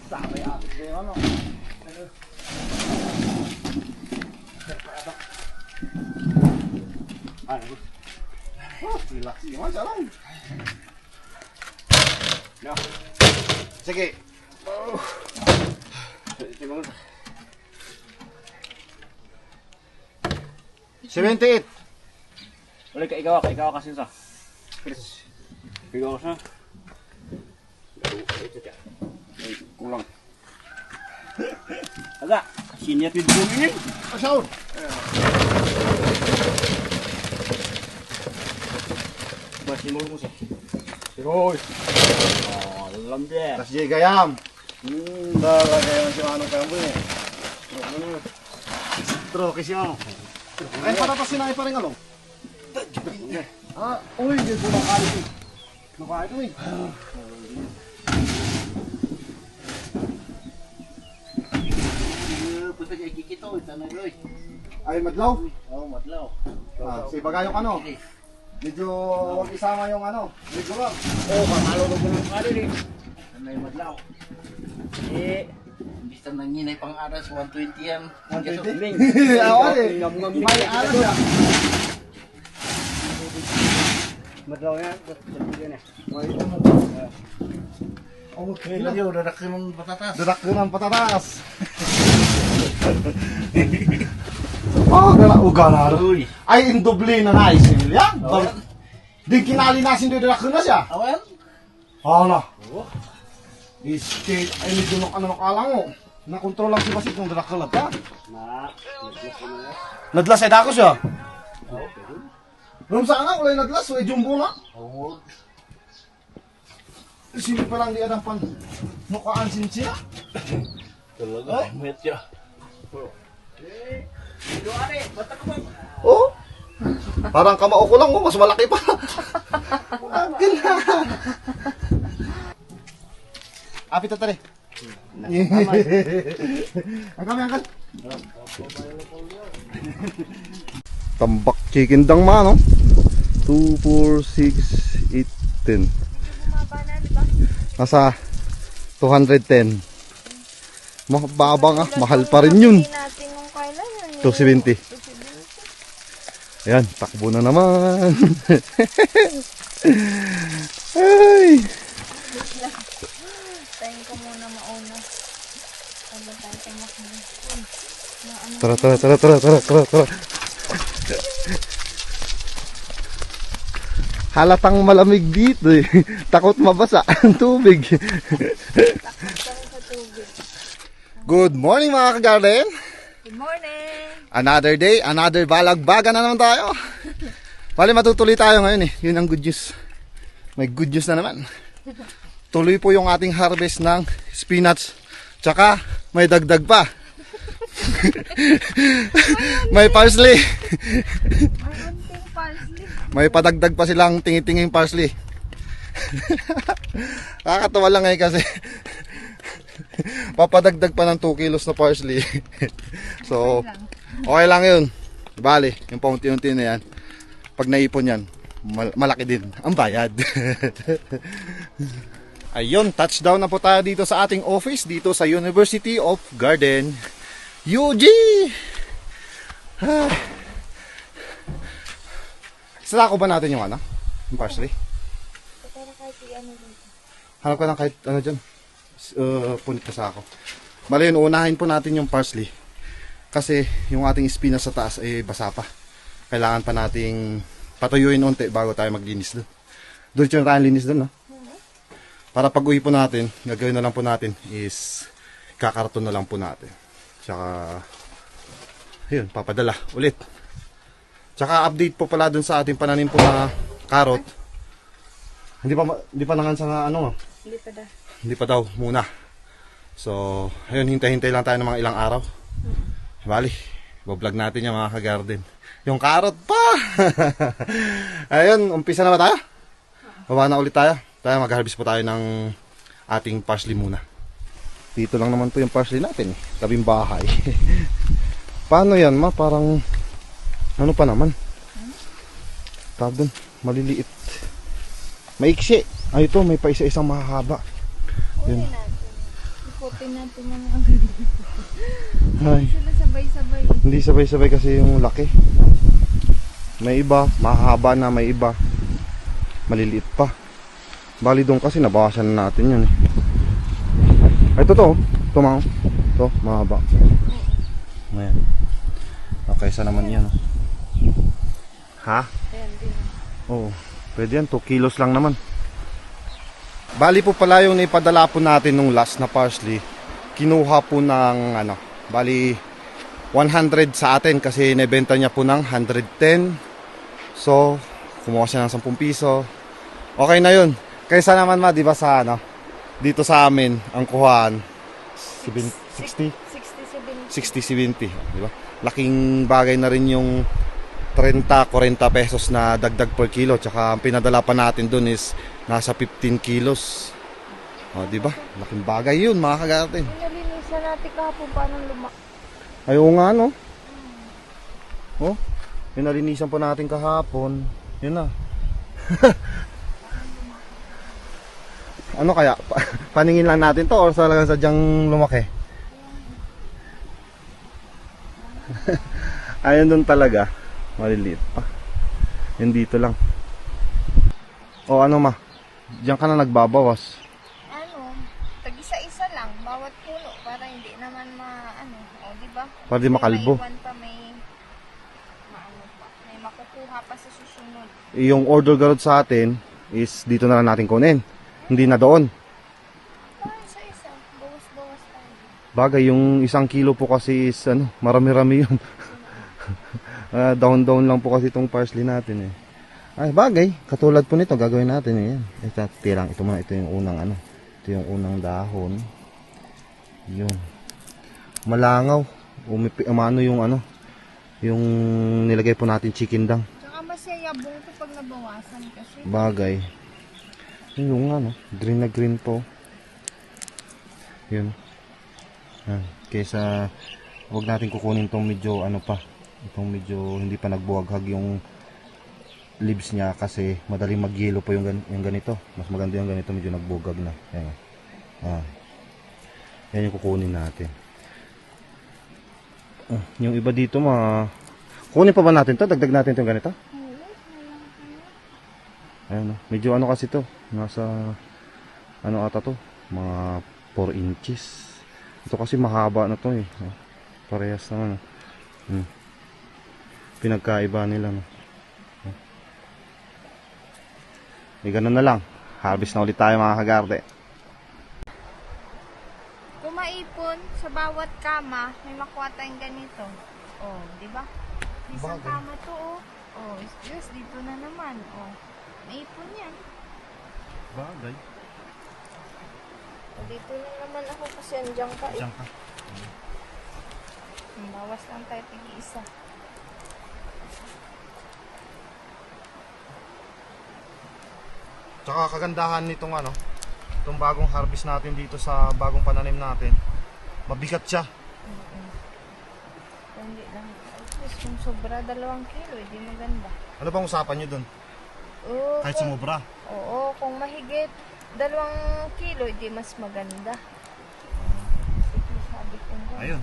Sabay akit na yung ano. Ano? Oh, relax naman siya lang. No. Sige. Oh. Ito mo. 78. Ulit ka ikaw kasi sa. Chris. Ikaw sa. Kulang. Agak, sini at video ini. Asaw. Masih mau musa. Siroy. Oh, alam dia. Tas jay gayam. Dala gayam si ano kamu ni. Tro kasi ano. Ay patatasin na pa rin ano. Ah, uy, di ko nakali ko. Nakali ko eh. Ay, madlaw? Oo, madlaw. Si Bagayong ano? Medyo huwag isama yung ano, medyo lang. Oo, kamalulog ko ng kali rin. May madlaw. Imbis na nanginay pang aras, 120 yan. 120? Awan eh, may alas siya. Madlaw yan, yan eh. May ano. Okay, lagi udah dakin ng patatas. Dadak ko ng patatas. Gana ugana. Ay, indubli na naisin. Yan. Di kinali nasin doon dadak ko na siya. Awan? Hala. Iskate, ay medyo ano kalang mo. Nakontrol lang si Basit ng dadak kalat ka. Nadlas ay dako siya. Rum sana ulay nadlas, way jumbo na. Oo. Sino pa lang di adang pan nukaan siya. Talaga, met ya. Oh. Parang kamao ko lang mo, mas malaki pa. Agin na. Apit na tari. Ang kami angkat. Tambak chicken dang ma, no? 2, 4, 6, 8, 10. Nasa 210. Mababa nga, mahal pa rin yun. 270. Ayan, takbo na naman. Ay. Tayo ko muna mauna. Tara. Halatang malamig dito eh. Takot mabasa ang tubig. Good morning mga ka-garden. Good morning! Another day, another balagbaga na naman tayo. Bali matutuloy tayo ngayon eh. Yun ang good news. May good news na naman. Tuloy po yung ating harvest ng spinach. Tsaka may dagdag pa. May parsley. May padagdag pa silang tingi-tinging parsley. Nakakatawa lang ngayon kasi papadagdag pa ng 2 kilos na parsley. So okay lang yun. Bali, yung paunti-unti na yan, pag naipon yan, malaki din ang bayad. Ayun, touchdown na po tayo dito sa ating office, dito sa University of Garden, UG. Sasako ba natin yung ano? Yung parsley? Hanap ka ng kahit ano dyan. Punit ka sa ako. Bali yun, unahin po natin yung parsley. Kasi yung ating spinach sa taas ay basa pa. Kailangan pa nating patuyuin unti bago tayo maglinis doon. Doon yung tayo linis doon, no? Para pag uwi po natin, gagawin na lang po natin is kakarton na lang po natin. Tsaka, ayun, papadala ulit. Tsaka update po pala dun sa ating pananim po na carrot. Hindi pa nangan sa ano? Hindi pa daw muna. So, ayun, hintay-hintay lang tayo ng mga ilang araw. Bali, bablog natin yung mga ka-garden. Yung carrot pa! Ayun, umpisa na ba tayo? Baba na ulit tayo. Tayo mag-harvest po tayo ng ating parsley muna. Dito lang naman po yung parsley natin. Tabing bahay. Paano yan ma? Parang ano pa naman? Tawag dun, maliliit. Maiksi. Ay ito, may pa isa-isang mahahaba. Yun. Ikutin natin ng agad. Ay, Sila sabay-sabay. hindi sabay-sabay kasi yung laki. May iba, mahaba na, may iba maliliit pa. Bali doon kasi nabawasan na natin yun eh. Ay, ito to. Ito mga. Ito, mahaba. Ayan. Okay, sa naman yan. Ha? Ayan din. Oo. Pwede yan. 2 kilos lang naman. Bali po pala yung ipadala po natin nung last na parsley. Kinuha po ng ano. Bali 100 sa atin kasi nebenta niya po ng 110. So, kumuha siya ng 10 piso. Okay na yun. Kaysa naman di ba sa ano, dito sa amin, ang kuhaan, 60? 60-70. 60-70, di ba? Laking bagay na rin yung 30-40 pesos na dagdag per kilo. Tsaka ang pinadala pa natin dun is nasa 15 kilos. O, di ba? Laking bagay yun, mga kagatin. Nalinisan natin kahapon paano lumaki. Ay, oo nga, no? Oh, pinalinisan po natin kahapon. Yun na. Ano kaya? Paningin lang natin to or talagang sadyang lumaki? Ayun doon talaga. Maliliit pa. Yun dito lang. O ano ma? Diyan ka na nagbabawas. Ano, tag-isa-isa lang, bawat puno para hindi naman o di ba? Para di makalbo. May maiwan pa, may makukuha pa sa susunod. Yung order garod sa atin is dito na lang natin kunin. Hindi na doon. Parang isa-isa, bawas-bawas tayo. Bagay, yung 1 kilo po kasi is marami-rami yun. Down-down lang po kasi itong parsley natin eh. Ay, bagay, katulad po nito, gagawin natin eh. Ito, tirang, ito muna, ito yung unang ito yung unang dahon. Yun. Malangaw. Umano yung yung nilagay po natin chicken dang. Tsaka masayabong ko pag nabawasan kasi. Bagay. Yung green na green po. Yun. Kaysa huwag natin kukunin tong medyo itong medyo hindi pa nagbuwaghag yung leaves niya kasi madaling mag-yellow po yung ganito. Mas maganda yung ganito medyo nagbuwaghag na. Ayan. Yan yung kukunin natin. Yung iba dito kunin pa ba natin to? Dagdag natin itong ganito? Ayan, medyo kasi to. Nasa ata to? Mga 4 inches. Ito kasi mahaba na to eh. Parehas naman. Pinagkaiba nila. Ganun na lang. Harvest na ulit tayo mga kagarde. Kung maipon sa bawat kama, may makuha tayong ganito. Oh, di ba? Isang Bagay. kama to yes, dito na naman. Maipon yan. Bagay. Dito na naman ako kasi andyan ka eh. Diyan ka. Bawas lang tayo tig-isa. Tsaka kagandahan nitong itong bagong harvest natin dito sa bagong pananim natin. Mabigat siya. Hindi lang. At least kung sobra 2 kilo, hindi maganda. Ano bang usapan nyo dun? Oo, Kahit sumobra. oo, kung mahigit 2 kilo, hindi mas maganda. Sige, sabi ko nga. Ayun.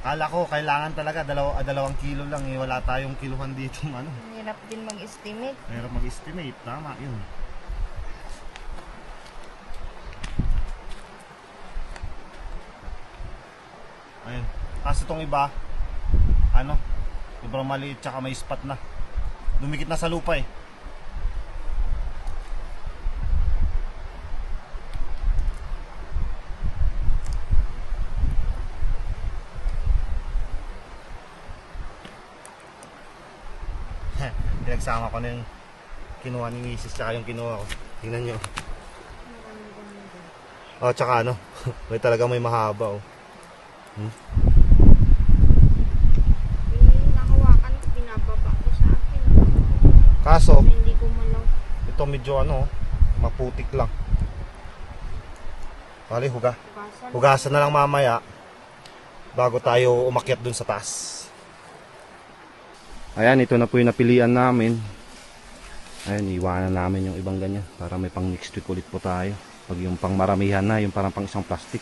Kala ko kailangan talaga 2 kilo lang eh. Wala tayong kiluhan dito Hirap din mag-estimate. Mahirap mag-estimate. Tama yun. Ayun. Kasi itong iba sobrang maliit tsaka may spot na. Dumikit na sa lupa eh. Pinagsama ko na yung kinuha ni Mrs. tsaka yung kinuha ko. Tingnan nyo. Tsaka may talaga may mahaba Nahawakan ko, pinababa ko sa akin. Kaso, Hindi ko malaw. ito medyo maputik lang. Bali, hugasan na lang mamaya bago tayo umakyat dun sa taas. Ayan, ito na po yung napilian namin. Ayan, iwanan namin yung ibang ganyan para may pang next week ulit po tayo. Pag yung pang maramihan na, yung parang pang isang plastic.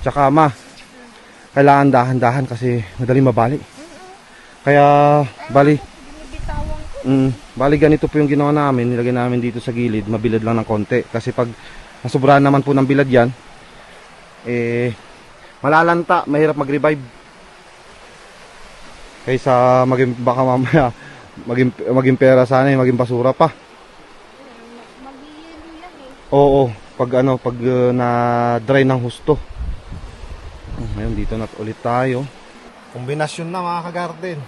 Tsaka kailangan dahan-dahan kasi madaling mabali. Kaya bali Binibitawan ko. bali ganito po yung ginawa namin. Nilagay namin dito sa gilid, mabilad lang ng konti. Kasi pag nasobrahan naman po ng bilad yan, malalanta, mahirap mag-revive. Kaysa baka mamaya maging pera sana, maging basura pa. Mag-yelo yan eh. Oo, pag na-dry ng husto. Ngayon dito na ulit tayo. Kombinasyon na mga ka-garden.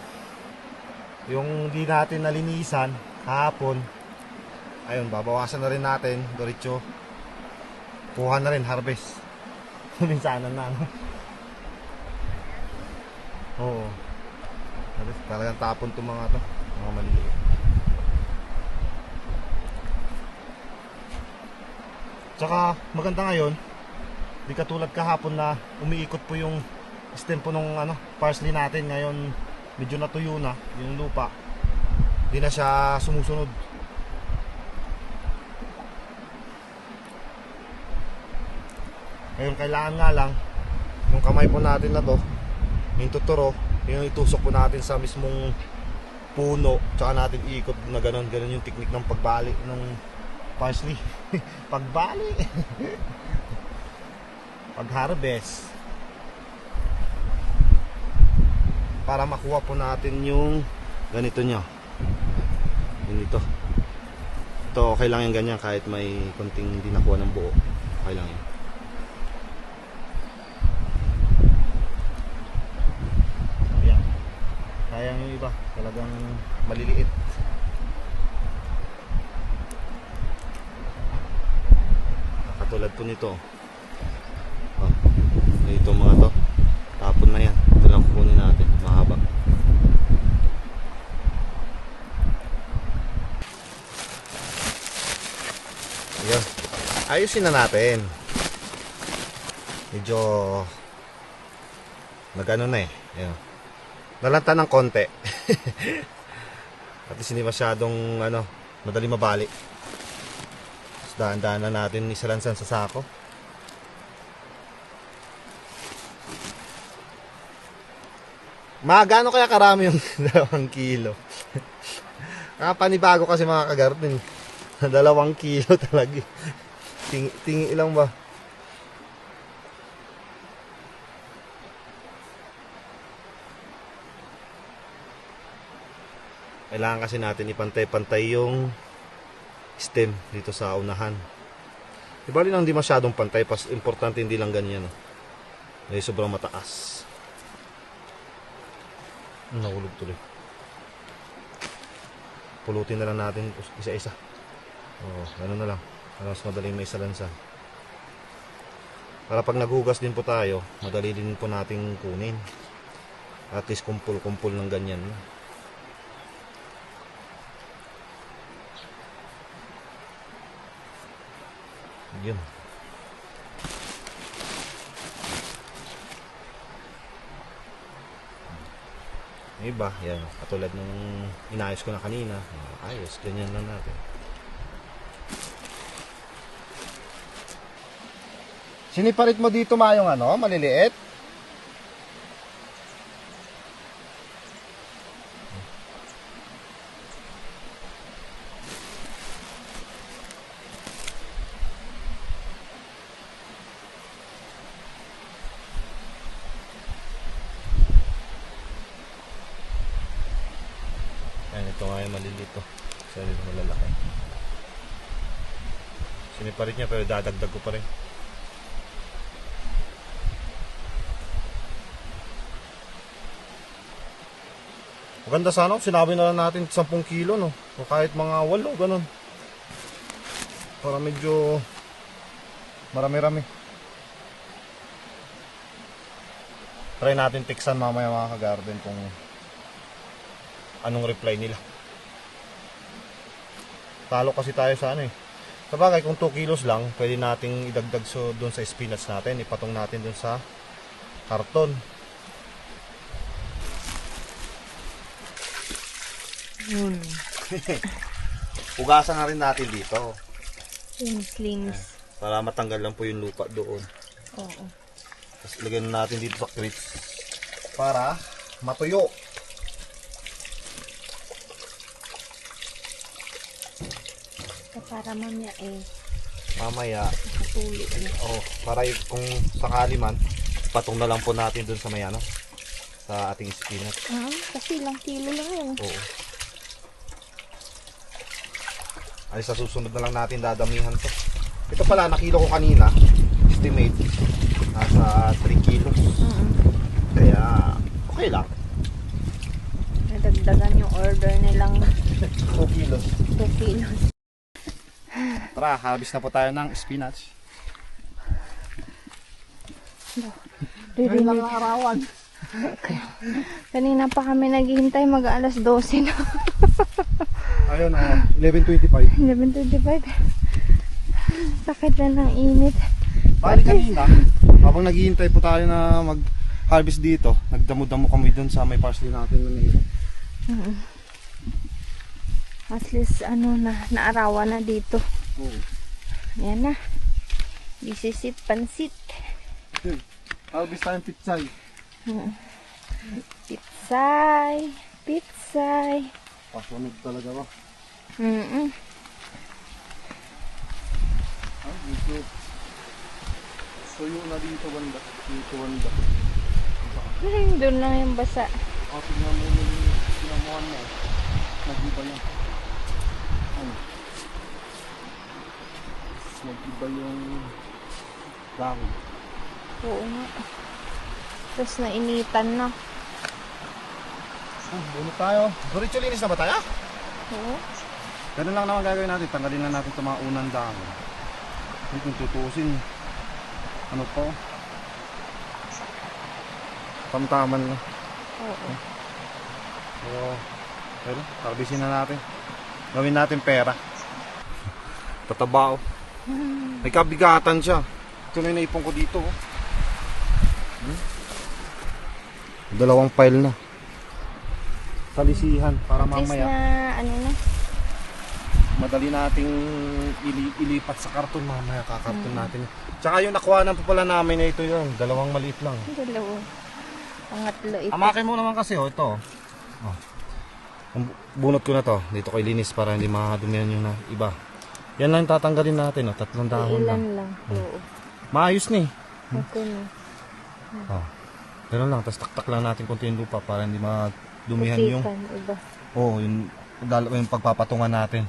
Yung di natin nalinisan kahapon, ayun, babawasan na rin natin, diretso. Kuha na rin, harvest. Minsanan na, no? Oo. Talagang tapon itong mga maliliit. Tsaka maganda ngayon, di katulad kahapon na umiikot po yung stem po nung parsley natin. Ngayon medyo natuyo na yung lupa, di na siya sumusunod. Ngayon kailangan nga lang yung kamay po natin na to, yung tuturo, yung itusok po natin sa mismong puno, tsaka natin iikot na ganun yung technique ng pagbali ng parsley. Pagbali. Pag-harvest, para makuha po natin yung ganito nyo. Yun ito. Ito okay lang yung ganyan kahit may konting hindi nakuha ng buo. Okay lang yun. Ayan. Kaya yung iba talagang maliliit. Katulad po nito. Oh, ito mga to. Tapon na yan. Ito lang kukunin natin. Mahaba. Ayan. Ayusin na natin. Medyo nagano na eh. Ayan. Nalanta ng konti. At least hindi masyadong madali mabali. Dahan-dahan na natin isalansan sa sako. Magano kaya karami yung 2 kilo? Panibago kasi mga kagarden. 2 kilo talaga. Tingi ilang ba? Kailangan kasi natin ipantay-pantay yung stem dito sa unahan. Ibali lang hindi masyadong pantay, importante hindi lang ganyan. Ay sobrang mataas. Nahulog tuloy. Pulutin na lang natin isa-isa. Oo, gano'n na lang. Para mas madaling may salansan. Para pag naghugas din po tayo, madali din po nating kunin. At least kumpul-kumpul ng ganyan. Yun. Yung iba, yan, katulad nung inayos ko na kanina. Ayos, ganyan lang natin. Siniparit mo dito yung maliliit? Ito nga yung malilito. Isa rin malalaki. Siniparit niya pero dadagdag ko pa rin. Maganda sana kung sinabi na lang natin 10 kilo, no? O kahit mga 8, ganun. Para medyo marami-rami. Try natin tiksan mamaya mga ka-garden kung anong reply nila. Talo kasi tayo sa Sabagay kung 2 kilos lang, pwede nating idagdag doon sa spinach natin, ipatong natin doon sa karton. Ugasan na rin natin dito. Slings. Para matanggal lang po yung lupa doon. Oo. Tapos ilagay na natin dito sa crates para matuyo. Para mamaya Mamaya, nakatuloy. para kung sakali man, patong na lang po natin dun sa may ano, sa ating spinach. Kasi ilang kilo lang yun. Oo. Ay, sa susunod na lang natin dadamihan to. Ito pala, nakilo ko kanina, estimate, nasa 3 kilos. Kaya, okay lang. Nadagdagan yung order nilang 2 kilos. 2 kilos. Tara, harvest na po tayo ng spinach. Ririnig. ang arawan. Kanina pa kami naghihintay, mag-alas 12 na. Ayun, 11:25. 11:25. Sakit na ng init. Bali kanina, habang naghihintay po tayo na mag-harvest dito, nagdamo-damo kami dun sa may parsley natin na nito. At least naarawan na dito. Oo. Yan na. Bisisit, pansit. Harvest tayong pitsay. Pitsay. Pitsay. Pasunod talaga ba? Ay, dito. Tuyo na dito banda. Dito banda. Doon lang yung basa. Tingnan mo yung sinamuhan mo. Nag-iba yan. Ano? Nag-iba yung dahon. Oo nga. Tapos nainitan na. Bunot tayo. Diretso linis na ba tayo? Oo. Ganun lang naman gagawin natin. Tanggalin lang natin itong mga unang dahon. Kung tutusin, ano po? Tamtaman na. Oo. Pero, harvestin na natin. Gawin natin pera. Tatabao. May kabigatan siya. Ito na yung naipon ko dito. Dalawang pile na. Talisihan para At least mamaya na, madali nating ilipat sa karton. Mamaya kakarton natin. Tsaka yung nakuhanan pa pala namin na ito yun. Dalawang maliit lang. dalawa. Pangatlo ito. Amakin mo naman kasi ito. Ang bunot ko na to. Dito ko ilinis para hindi makadumihan yung iba. Yan lang tatanggalin natin. 3 dahon Ilan lang. lang. Oo. Maayos ni. Okay na. Ganun lang. Tapos taktak lang natin konti yung lupa para hindi madumihan yung Usikan, iba. yung pagpapatungan natin.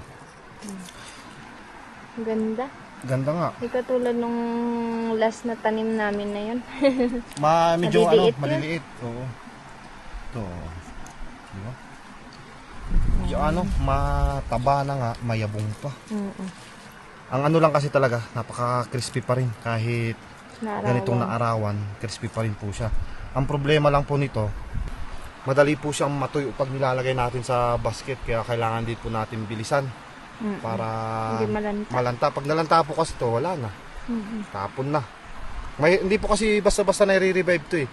Ganda. Ganda nga. Hindi katulad nung last na tanim namin na yun. Medyo Maliliit yun. maliliit. Oo. Ito. Di ba? Medyo mataba na nga, mayabong pa. Ang lang kasi talaga, napaka-crispy pa rin. Kahit ganitong naarawan, crispy pa rin po siya. Ang problema lang po nito, madali po siyang matuyo pag nilalagay natin sa basket. Kaya kailangan din po natin bilisan. Para Hindi malanta. Pag nalanta po kasi ito, wala na. Tapon na. Hindi po kasi basta-basta nare-revive to eh.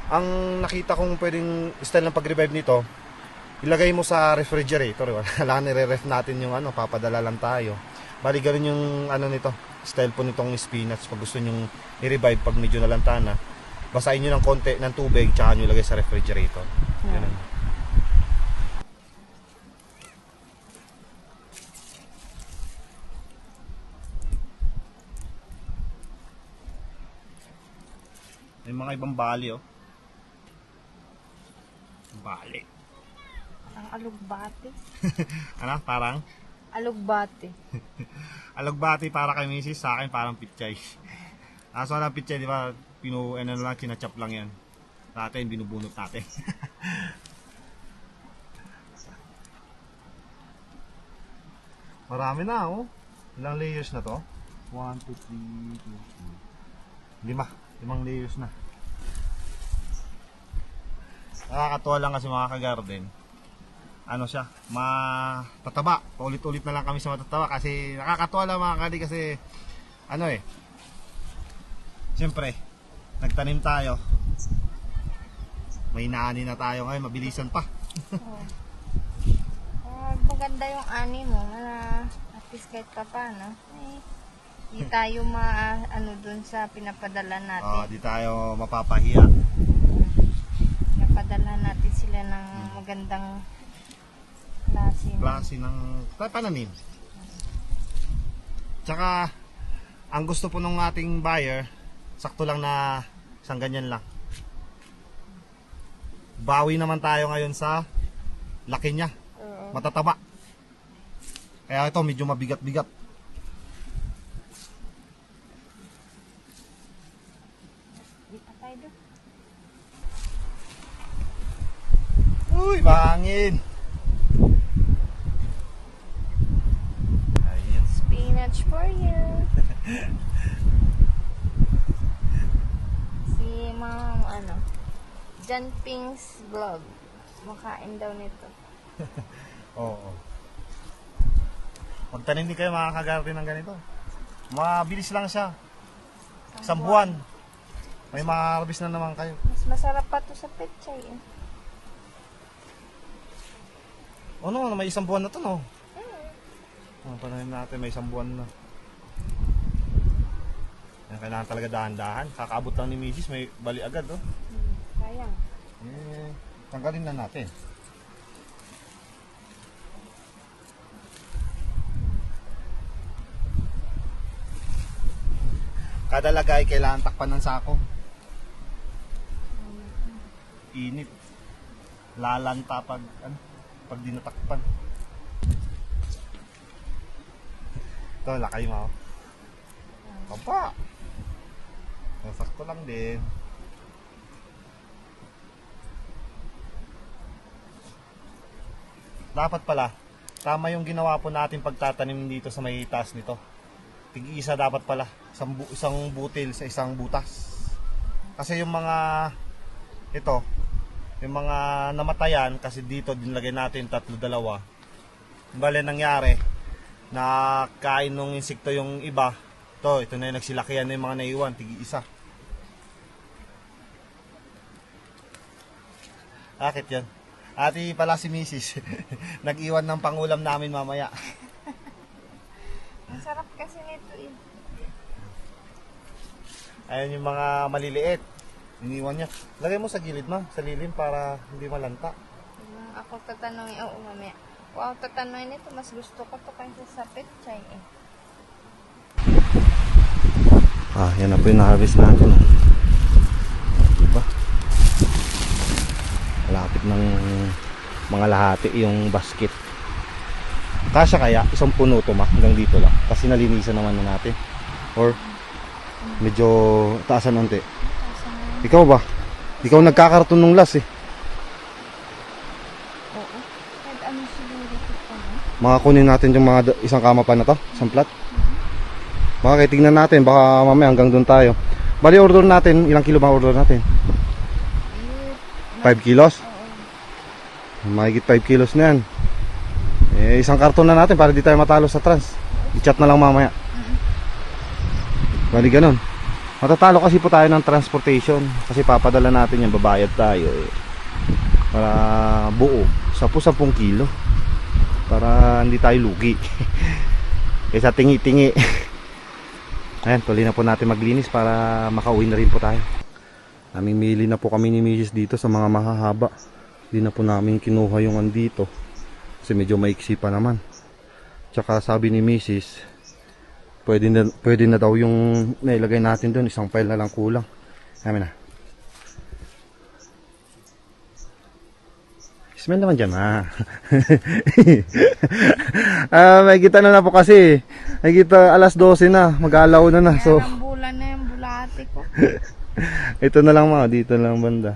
Ang nakita kong pwedeng style ng pag-revive nito, ilagay mo sa refrigerator. Wala nire-ref natin yung papadala lang tayo. Bali ganun yung nito, style po nitong spinach. Pag gusto nyong i-revive pag medyo nalanta na, basahin nyo ng konti ng tubig tsaka nyo ilagay sa refrigerator. Ganun. May mga ibang bali Bali. Ang alugbati. Parang? Alugbati. Alugbati para kay misis, sa akin parang pichay. Kaso lang pichay, di ba? Kinachap lang yan. Sa atin, binubunot natin. Marami na, Ilang layers na to? 1, 2, 3, 4, 5. 5 layers na. Nakakatuwa lang kasi mga ka-garden. Siya, matataba. Paulit-ulit na lang kami sa matataba kasi nakakatuwa lang mga kadi kasi siyempre, nagtanim tayo. May naani na tayo ngayon, mabilisan pa. Maganda yung ani mo. At least kahit pa paano. Di tayo ano dun sa pinapadala natin. Di tayo mapapahiya. Pinapadala natin sila ng magandang klase. Klase ng pananim. Tsaka, ang gusto po ng ating buyer, sakto lang na isang ganyan lang. Bawi naman tayo ngayon sa laki niya. Oo. Matataba. Kaya ito medyo mabigat-bigat. Di pa tayo doon. Uy, bangin! Ayun. Spinach for you. Si Ma'am, John Pink's vlog. Makain daw nito. Oo. Magtanim din kayo makakagarden ng ganito. Mabilis lang siya. Isang buwan. May makakarbis na naman kayo. Mas masarap pa to sa pechay. Ano, may isang buwan na to, no? Pananim natin, may isang buwan na. Kailangan talaga dahan-dahan. Kakaabot lang ni Mrs. May bali agad, oh. Sayang. Tanggalin na natin. Kada lagay kailangan takpan ng sako. Init. Lalanta pag di natakpan. Ito, lakay mo. Papa. Sakto lang din. Dapat pala, tama yung ginawa po natin pagtatanim dito sa may taas nito. Tig-isa dapat pala, isang butil sa isang butas. Kasi yung mga yung mga namatayan, kasi dito dinlagay natin 3-2. Bale nangyari, nakain ng insekto yung iba. Ito na yung nagsilakihan na yung mga naiwan, tig-isa. Bakit yan? Ati pala si Mrs. Nag-iwan ng pangulam namin mamaya. Ang sarap kasi nito eh. Ayan yung mga maliliit. Iniwan niya. Lagay mo sa gilid ma, sa lilim para hindi malanta. Ako tatanungin, mamaya. Kung ako tatanungin ito, mas gusto ko to kaysa sa pechay eh. Yan na po yung na-harvest natin. Diba? Malapit ng mga lahati yung basket. Kasya kaya isang puno to ma, hanggang dito lang. Kasi nalinisan naman na natin. Or medyo taasan unti. Ikaw ba? Ikaw nagkakarton nung last eh. Oo. Kahit ano siguro ito pa, no? Makakunin natin yung mga isang kama pa na to, isang plat. Baka kayo tignan natin, baka mamaya hanggang doon tayo. Bali order natin, ilang kilo ba order natin? 5 kilos? Mahigit 5 kilos na yan. Isang karton na natin para di tayo matalo sa trans. I-chat na lang mamaya. Bali ganun. Matatalo kasi po tayo ng transportation. Kasi papadala natin yung babayad tayo para buo 10 kilo. Para hindi tayo lugi. Kaysa tingi-tingi. Ayan, tuloy na po natin maglinis para makauwi na rin po tayo. Namimili na po kami ni Mrs. dito sa mga mahahaba. Hindi na po namin kinuha yung andito. Kasi medyo maiksi pa naman. Tsaka sabi ni Mrs. Pwede na daw yung nailagay natin doon. Isang file na lang kulang. Amin na. Smell naman dyan ha. May kita na po kasi. May kita 12:00 na. Mag-aalaw na. So, Kaya bulan na yung bulate ko. ito na lang mga. Dito na lang banda.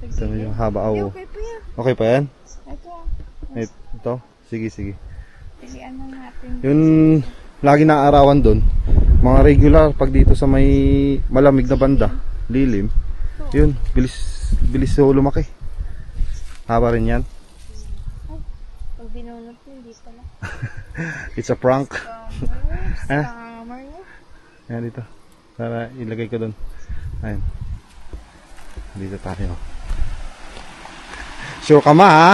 Ito na yung haba. Hindi, Oh. okay pa yan. Okay pa yan? Ito. Ito? Sige. Pilihan na natin. Yung lagi naaarawan doon. Mga regular pag dito sa may malamig na banda. Lilim. Yun. Bilis so lumaki. Haba rin yan. Pag binunot mo, hindi pala. It's a prank. Scammer niya. Ayan dito. Para ilagay ko doon. Ayan. Dito tayo. Sure ka ma ha?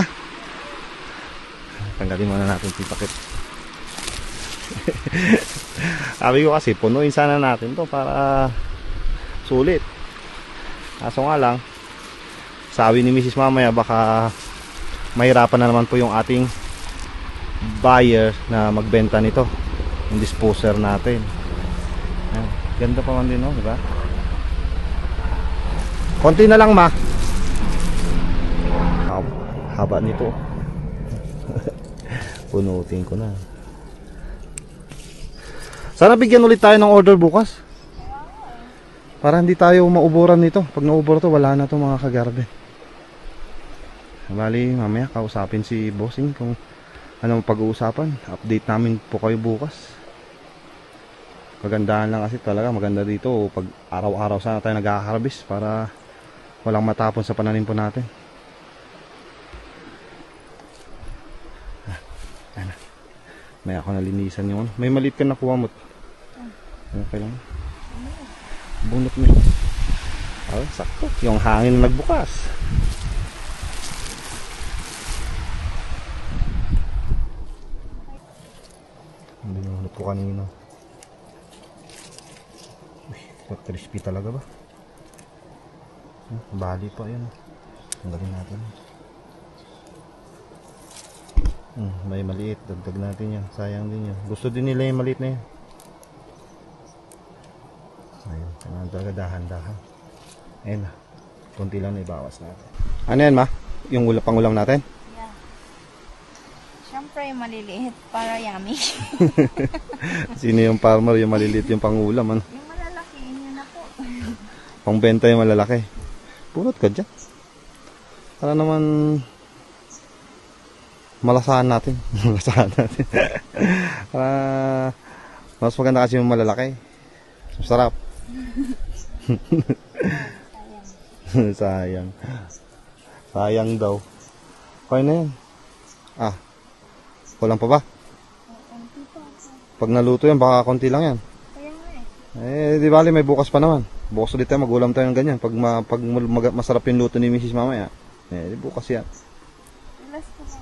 Tanggalin muna natin yung pakit. Sabi ko kasi, punuin sana natin to para sulit. Kaso nga lang, sabi ni Mrs. mamaya baka mahirapan na naman po yung ating buyer na magbenta nito, yung disposer natin. Ayan. Ganda pa man din, no? Diba? Konti na lang, ma. Haba nito. Punutin ko na. Sana bigyan ulit tayo ng order bukas. Para hindi tayo mauburan nito. Pag naubor to, wala na to mga kagarden. Bali, mamaya kausapin si bossing kung ano pag-uusapan. Update namin po kayo bukas. Kagandahan lang kasi talaga, maganda dito pag araw-araw sana tayo nag-harvest para walang matapon sa pananim po natin. May ako nalinisan yung ano. May maliit ka nakuha mo. Okay lang. Bunot mo. Oh, sakto. Yung hangin na nagbukas. Hindi mo po kanina. Uy, crispy talaga ba? Bali pa yan. Tanggalin natin. May maliit. Dagdag natin yan. Sayang din yan. Gusto din nila yung maliit na yan. Ayun. Kailangan talaga dahan-dahan. Ayun na. Kunti lang na ibawas natin. Ano yan, ma? Yung pangulam natin? Yeah. Siyempre, maliliit para yummy. Sino yung farmer? Yung maliliit yung pangulam, ano? Yung malalaki, yun na po. Pangbenta yung malalaki. Pulot ka dyan. Para naman malasahan natin. Malasahan natin. Mas maganda kasi yung malalaki. Sarap. Sayang. Sayang daw. Okay na yan. Kulang pa ba? Pag naluto yan, baka konti lang yan. Kaya nga eh. Di bali, may bukas pa naman. Bukas ulit tayo, magulam tayo ng ganyan. Pag masarap yung luto ni Mrs. mamaya, di bukas yan. Last ko na.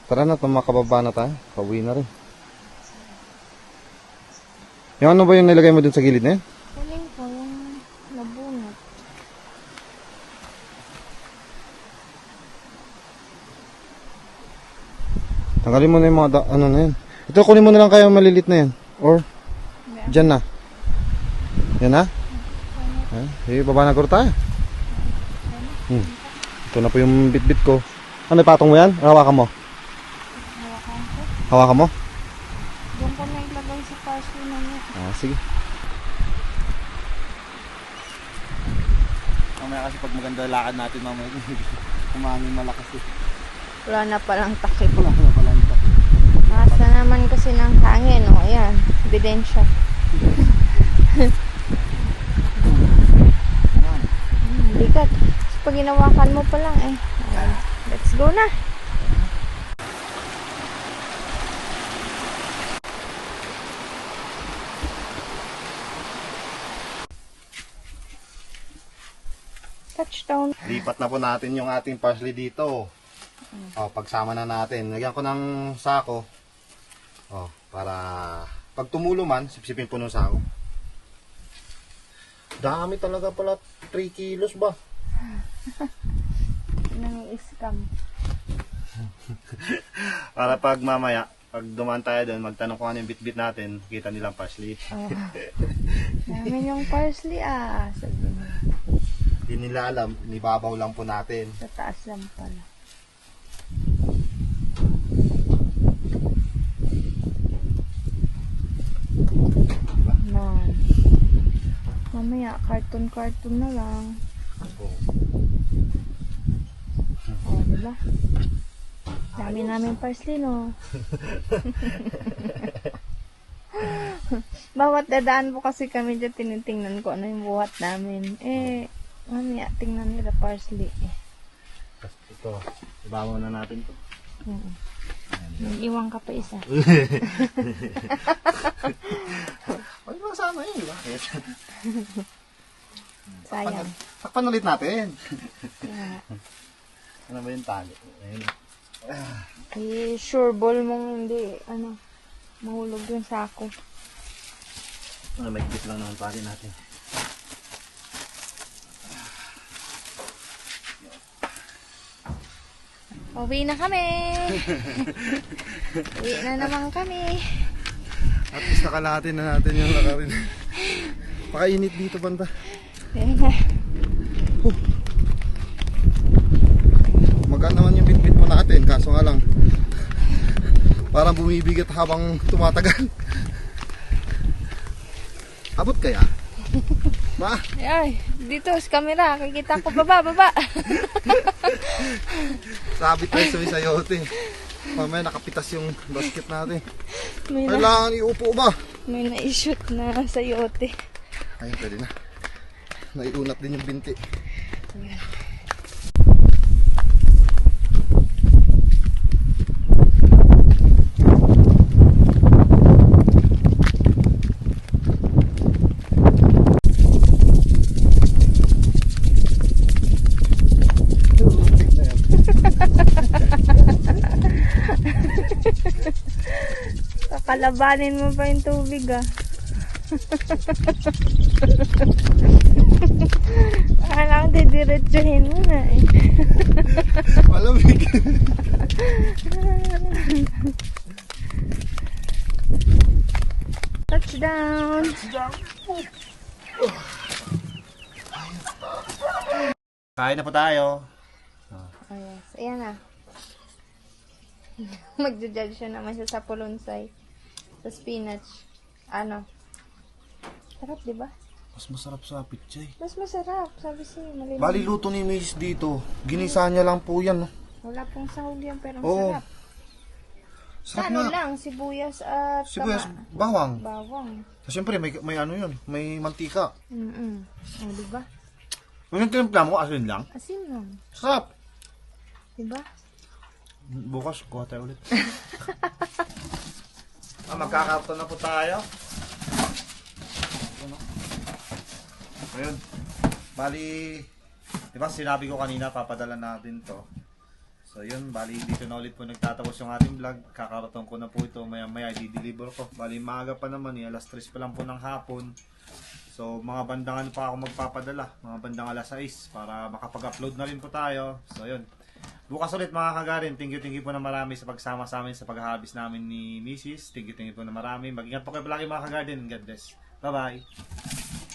Tara na, makababa na tayo. Pauwi na rin. Yung ano ba yung nilagay mo dun sa gilid na yun? Kuling ko yung nabunot. Tanggalin mo na yung mga ano na yun. Ito, kunin mo na lang kayo malilit na yan. Or, dyan na. Yan na? Baba na guro tayo. Ito na po yung bit-bit ko. Ano, ipatong mo yan? Hawakan mo? Hawakan ko. Hawakan mo? Doon ko na ilagay sa parcel na niya. Sige. Mamaya kasi pag maganda lakad natin mamaya, kumangin malakas eh. Wala na palang takip. Wala na pala yung takip. Nasa naman kasi ng hangin, o. Ayan, ebidensya. Bigat. Pag ginawakan mo pa lang eh. Ayan. Let's go na. Touchdown. Lipat na po natin yung ating parsley dito. Pagsama na natin. Lagyan ko ng sako. Para pag tumulo man, sipsipin po ng sako. Dami talaga pala, 3 kilos ba? Nang-i-scam. Para pag mamaya, pag dumaan tayo doon, magtanong kung ano yung bit-bit natin, kita nilang parsley. Namin yung parsley sabi mo. Hindi nila alam, nibabaw lang po natin. Sa taas lang pala. No. Mamaya, carton na lang. Diba? Dami namin parsley, no? Bawat dadaan po kasi kami dyan, tinitingnan ko ano yung buhat namin. Mamaya, tingnan nila parsley. Ito, ibabaw na natin to. Iwan ka pa isa. Ay, masama yun, di ba? Sayang. Takpan ulit natin. Yeah. Ano ba yung tali? Ayun. Sure ball mong hindi, Mahulog yung sako. May kit lang naman pali natin. Uwi na kami. Uwi na naman kami. At least nakalahati na natin yung lakarin. Pakainit dito banda. Ayan na. Magaan naman yung bitbit mo natin, kaso nga lang parang bumibigat habang tumatagal. Abot kaya? Ma? Ay, dito sa camera, kikita ko baba. Sabit tayo sa may sayote. Mamaya nakapitas yung basket natin. May, Kailangan iupo ba? may na-shoot na sayote. Ayun, pwede na. Naiunat din yung binti. Ayan. Kakalabanin mo pa yung tubig ah. Akala ko didiretsuhin mo na eh. Malamig. Touchdown! Kain na po tayo. Oh yes, ayan na. Magja-judge siya naman siya sa pulunsay. Sa spinach. Ano? Sarap, di ba? Mas masarap sa pichay. Mas masarap, sabi siya. Malinis. Bali luto ni Miss dito. Ginisa niya lang po yan. No? Wala pong sahog yan, pero ang Oo. sarap. Sa Sarap ano nga. lang, sibuyas at Sibuyas, tama. bawang. Bawang. Siyempre may ano yun. May mantika. Oh, di ba? Yung tinimpla mo, asin lang. Asin lang. Sarap. Di ba? Bukas, kuha tayo ulit. Magkakarton na po tayo. Ayun. Bali, di ba sinabi ko kanina, papadala natin to. So yun, bali dito na ulit po nagtatapos yung ating vlog. Kakarton ko na po ito, maya maya i-deliver ko. Bali maaga pa naman, alas 3 pa lang po ng hapon. So mga bandang pa ako magpapadala, mga bandang alas 6 para makapag-upload na rin po tayo. So yun. Bukas ulit mga kagarin, thank you po na marami sa pagsama sa amin sa paghahabis namin ni Mrs. Thank you po na marami. Mag-ingat po kayo palagi mga kagarin. God bless. Bye bye.